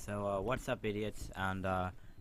What's up, idiots, and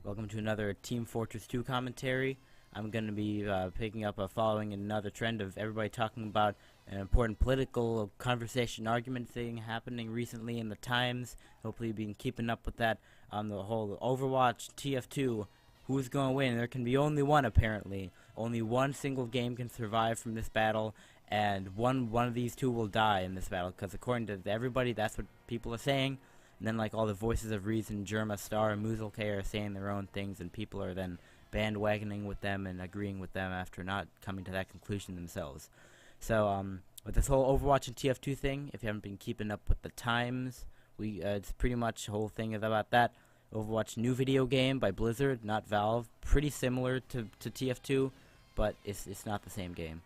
welcome to another Team Fortress 2 commentary. I'm going to be picking up following another trend of everybody talking about an important political conversation argument thing happening recently in the Times. Hopefully you've been keeping up with that on the whole Overwatch TF2. Who's going to win? There can be only one, apparently. Only one single game can survive from this battle, and one of these two will die in this battle, because according to everybody, that's what people are saying. And then, like, all the voices of reason, Germa, Star, and Muzelk are saying their own things, and people are then bandwagoning with them and agreeing with them after not coming to that conclusion themselves. With this whole Overwatch and TF2 thing, if you haven't been keeping up with the Times, it's pretty much the whole thing is about that. Overwatch new video game by Blizzard, not Valve, pretty similar to TF2, but it's not the same game.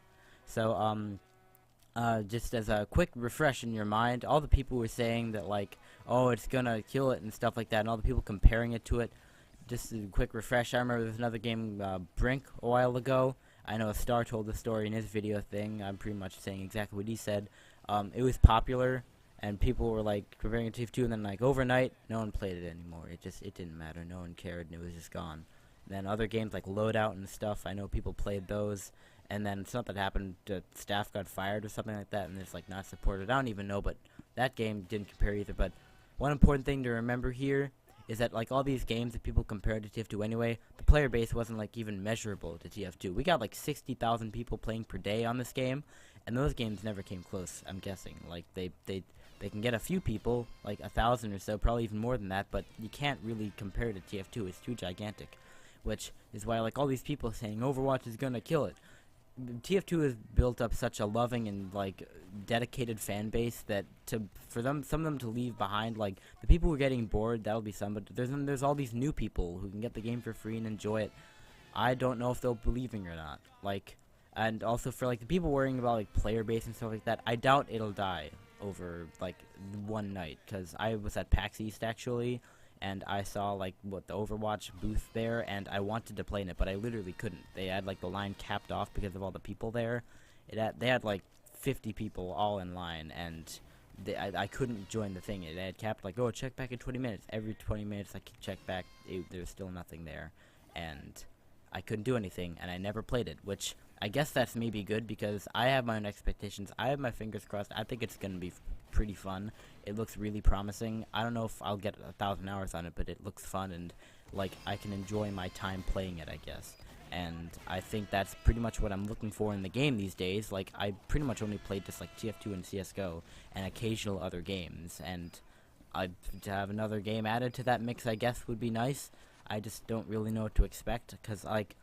Just as a quick refresh in your mind, all the people were saying that, like, oh, it's gonna kill it and stuff like that, and all the people comparing it to it. Just a quick refresh, I remember there was another game, Brink, a while ago. I know Star told the story in his video thing. I'm pretty much saying exactly what he said. It was popular, and people were, like, comparing it to TF2, and then, like, overnight, no one played it anymore. It didn't matter. No one cared, and it was just gone. And then other games like Loadout and stuff, I know people played those. And then something happened, staff got fired or something like that, and it's like not supported. I don't even know, but that game didn't compare either. But one important thing to remember here is that, like, all these games that people compared to TF2 anyway, the player base wasn't, like, even measurable to TF2. We got like 60,000 people playing per day on this game, and those games never came close, I'm guessing. Like, they can get a few people, like 1,000 or so, probably even more than that, but you can't really compare to TF2. It's too gigantic, which is why, like, all these people saying Overwatch is gonna kill it. TF2 has built up such a loving and, like, dedicated fan base that for some of them to leave behind, like, the people who are getting bored, that'll be some, but there's all these new people who can get the game for free and enjoy it. I don't know if they'll believe it or not. Like, and also for, like, the people worrying about, like, player base and stuff like that, I doubt it'll die over, like, one night, because I was at PAX East, actually, and I saw, like, the Overwatch booth there, and I wanted to play in it, but I literally couldn't. They had, like, the line capped off because of all the people there. They had, like, 50 people all in line, and I couldn't join the thing. It had capped, like, oh, check back in 20 minutes. Every 20 minutes I could check back, there was still nothing there, and I couldn't do anything, and I never played it, which I guess that's maybe good, because I have my own expectations. I have my fingers crossed. I think it's going to be pretty fun. It looks really promising. I don't know if I'll get 1,000 hours on it, but it looks fun, and, like, I can enjoy my time playing it, I guess. And I think that's pretty much what I'm looking for in the game these days. Like, I pretty much only played just, like, TF2 and CSGO, and occasional other games, and to have another game added to that mix, I guess, would be nice. I just don't really know what to expect, because, like,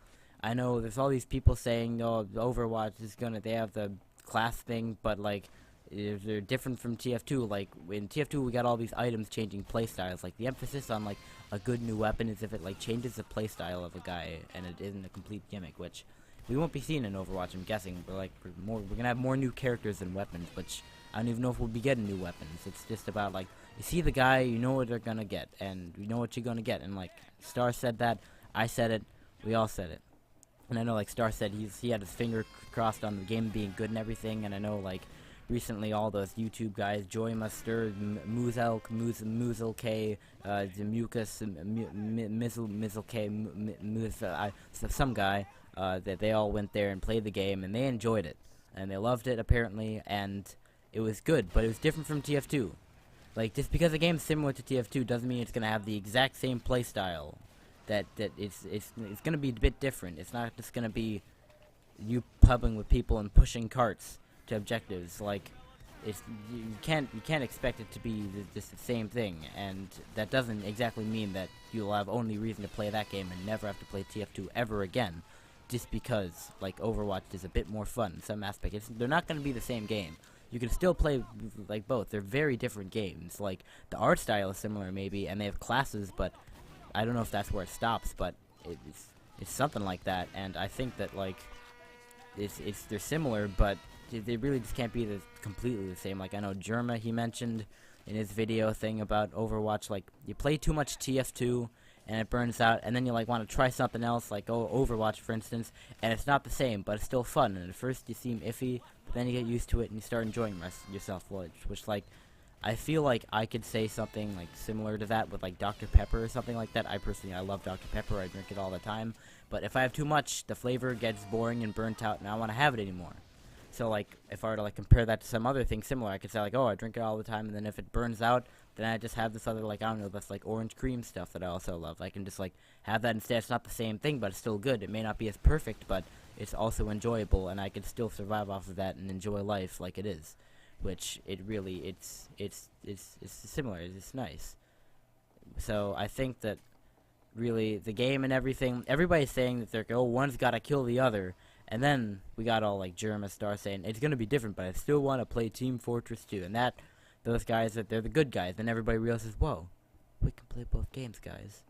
I know there's all these people saying, oh, Overwatch is they have the class thing, but, like, they're different from TF2. Like, in TF2 we got all these items changing playstyles. Like, the emphasis on, like, a good new weapon is if it, like, changes the playstyle of a guy, and it isn't a complete gimmick, which we won't be seeing in Overwatch, I'm guessing. We're gonna have more new characters and weapons, which I don't even know if we'll be getting new weapons. It's just about, like, you see the guy, you know what they're gonna get, and you know what you're gonna get. And, like, Star said that, I said it, we all said it. And I know, like, Star said he had his finger crossed on the game being good and everything, and I know, like, recently all those YouTube guys, Joy Muster, Muzelk, Zamukas, Mizzle, some guy, that they all went there and played the game, and they enjoyed it, and they loved it, apparently, and it was good, but it was different from TF2. Like, just because the game's similar to TF2 doesn't mean it's gonna have the exact same playstyle. That it's gonna be a bit different. It's not just gonna be you pubbing with people and pushing carts to objectives. Like, you can't expect it to be just the same thing, and that doesn't exactly mean that you'll have only reason to play that game and never have to play TF2 ever again, just because, like, Overwatch is a bit more fun in some aspects. They're not gonna be the same game. You can still play, like, both. They're very different games. Like, the art style is similar maybe, and they have classes, but I don't know if that's where it stops, but it's something like that, and I think that, like, they're similar, but they really just can't be completely the same. Like, I know Germa, he mentioned in his video thing about Overwatch, like, you play too much TF2 and it burns out, and then you, like, want to try something else, like Overwatch, for instance, and it's not the same, but it's still fun, and at first you seem iffy, but then you get used to it and you start enjoying yourself, which, like, I feel like I could say something like similar to that with like Dr. Pepper or something like that. I love Dr. Pepper. I drink it all the time. But if I have too much, the flavor gets boring and burnt out, and I don't want to have it anymore. So like, if I were to like compare that to some other thing similar, I could say like, oh, I drink it all the time, and then if it burns out, then I just have this other like, I don't know, that's like orange cream stuff that I also love. I can just like have that instead. It's not the same thing, but it's still good. It may not be as perfect, but it's also enjoyable, and I can still survive off of that and enjoy life like it is. Which it really, it's similar. It's nice. So I think that really the game and everything, everybody's saying that they're, oh, one's got to kill the other. And then we got all like Jeremy Star saying it's gonna be different, but I still want to play Team Fortress 2. And that those guys, that they're the good guys. Then everybody realizes, whoa, we can play both games, guys.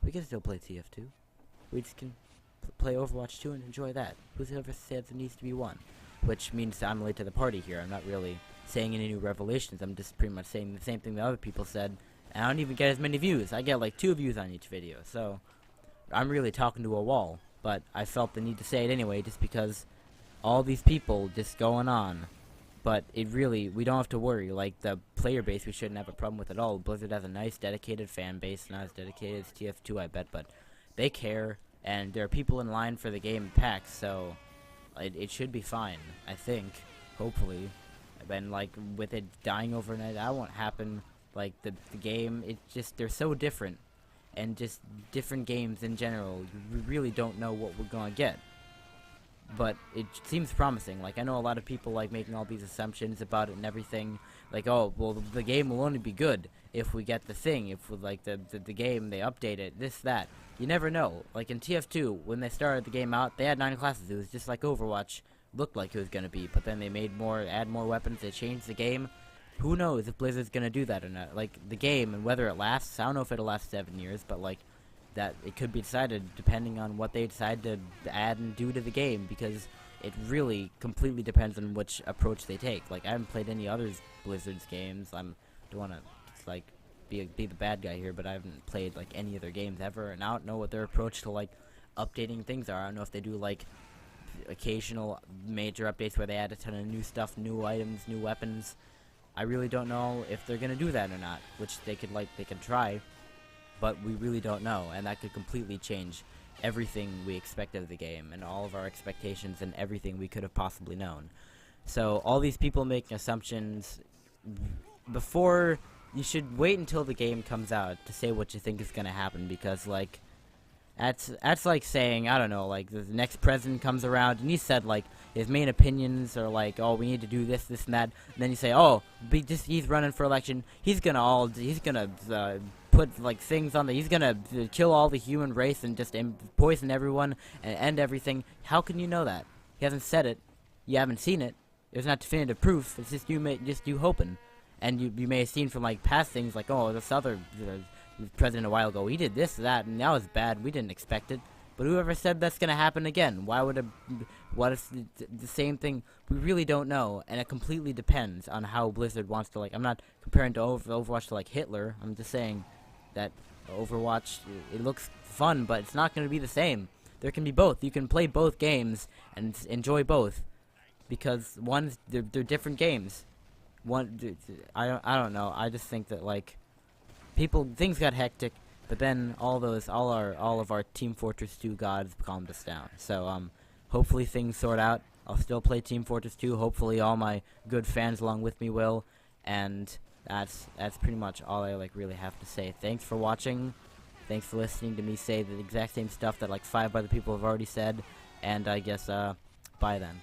We can still play TF2. We just can play Overwatch 2 and enjoy that. Who's ever said there needs to be one? Which means I'm late to the party here. I'm not really saying any new revelations. I'm just pretty much saying the same thing that other people said. And I don't even get as many views. I get like 2 views on each video. So I'm really talking to a wall. But I felt the need to say it anyway, just because all these people just going on. But it really, we don't have to worry. Like, the player base, we shouldn't have a problem with at all. Blizzard has a nice, dedicated fan base, not as dedicated as TF2, I bet, but they care, and there are people in line for the game packs, so it should be fine, I think, hopefully. And, like, with it dying overnight, that won't happen. Like, the game, it just, they're so different. And just different games in general, we really don't know what we're gonna get. But it seems promising. Like, I know a lot of people like making all these assumptions about it and everything. Like, oh, well, the game will only be good if we get the thing. If, like, the game, they update it, this, that. You never know. Like, in TF2, when they started the game out, they had 9 classes. It was just like Overwatch looked like it was gonna be. But then they made add more weapons, they changed the game. Who knows if Blizzard's gonna do that or not? Like, the game and whether it lasts, I don't know if it'll last 7 years, but like, that it could be decided depending on what they decide to add and do to the game, because it really completely depends on which approach they take. Like, I haven't played any other Blizzard's games. Don't wanna like be the bad guy here, but I haven't played like any of their games ever, and I don't know what their approach to like updating things are. I don't know if they do like occasional major updates where they add a ton of new stuff, new items, new weapons. I really don't know if they're gonna do that or not, which they could try, but we really don't know, and that could completely change everything we expect of the game, and all of our expectations and everything we could have possibly known. So all these people making assumptions, before, you should wait until the game comes out to say what you think is gonna happen, because like, that's like saying, I don't know, like the next president comes around and he said like his main opinions are like, oh, we need to do this, this, and that. And then you say, oh, he's running for election. He's gonna put like things on he's gonna kill all the human race and just poison everyone and end everything. How can you know that? He hasn't said it. You haven't seen it. There's not definitive proof. It's just you hoping. And you may have seen from like past things like, oh, this other president a while ago, he did this, that, and that was bad. We didn't expect it. But whoever said that's gonna happen again? What if the same thing? We really don't know, and it completely depends on how Blizzard wants to, like, I'm not comparing to Overwatch to like Hitler. I'm just saying that Overwatch, it looks fun, but it's not gonna be the same. There can be both. You can play both games and enjoy both, because they're different games. I don't know. I just think that like things got hectic, but then all of our Team Fortress 2 gods calmed us down. So hopefully things sort out. I'll still play Team Fortress 2. Hopefully all my good fans along with me will, and that's pretty much all I like really have to say. Thanks for watching. Thanks for listening to me say the exact same stuff that like 5 other people have already said, and I guess bye then.